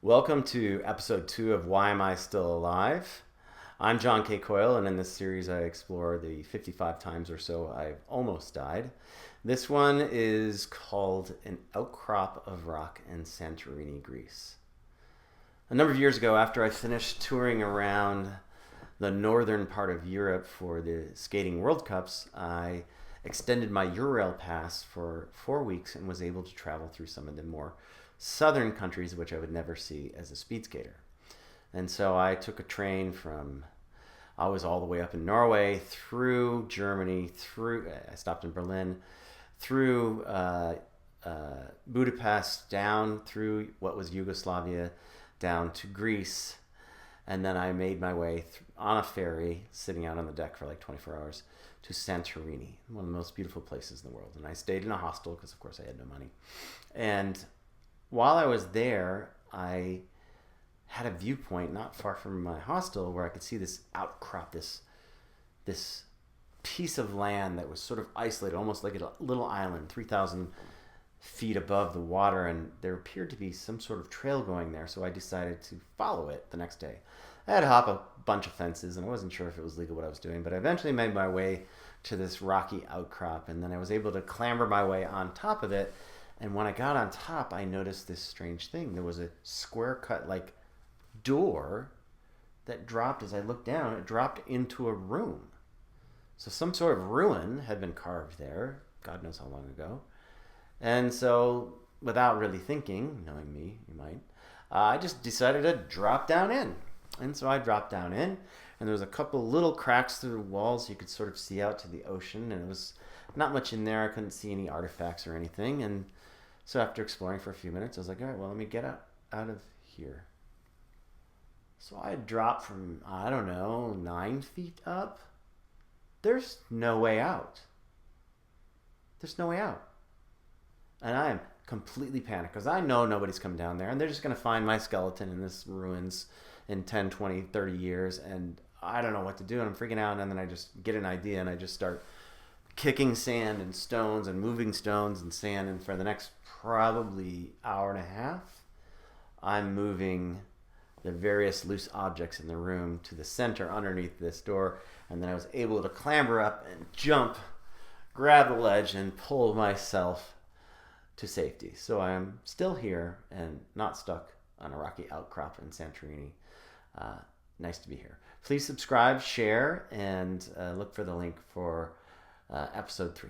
Welcome to episode 2 of Why Am I Still Alive? I'm John K. Coyle, and in this series I explore the 55 times or so I've almost died. This one is called An Outcrop of Rock in Santorini, Greece. A number of years ago, after I finished touring around the northern part of Europe for the skating World Cups, I extended my Eurail pass for 4 weeks and was able to travel through some of the more southern countries which I would never see as a speed skater. And so I took a train I was all the way up in Norway, through Germany, I stopped in Berlin, through Budapest, down through what was Yugoslavia, down to Greece, and then I made my way on a ferry, sitting out on the deck for like 24 hours, to Santorini, one of the most beautiful places in the world. And I stayed in a hostel because, of course, I had no money. And while I was there, I had a viewpoint not far from my hostel where I could see this outcrop, this piece of land that was sort of isolated, almost like a little island, 3,000 feet above the water, and there appeared to be some sort of trail going there, so I decided to follow it the next day. I had to hop a bunch of fences, and I wasn't sure if it was legal what I was doing, but I eventually made my way to this rocky outcrop, and then I was able to clamber my way on top of it. And when I got on top, I noticed this strange thing. There was a square cut like door that dropped. As I looked down, it dropped into a room. So some sort of ruin had been carved there, God knows how long ago. And so without really thinking, knowing me, you might, I just decided to drop down in. And so I dropped down in, and there was a couple little cracks through the walls you could sort of see out to the ocean, and it was not much in there. I couldn't see any artifacts or anything. And so after exploring for a few minutes, I was like, all right, well, let me get out of here. So I dropped from, 9 feet up. There's no way out. There's no way out. And I am completely panicked because I know nobody's come down there, and they're just going to find my skeleton in this ruins in 10, 20, 30 years, and I don't know what to do, and I'm freaking out, and then I just get an idea, and I just start kicking sand and stones and moving stones and sand, and for the next probably hour and a half, I'm moving the various loose objects in the room to the center underneath this door, and then I was able to clamber up and jump, grab the ledge, and pull myself to safety. So I am still here and not stuck on a rocky outcrop in Santorini. Nice to be here. Please subscribe, share, and look for the link for episode 3.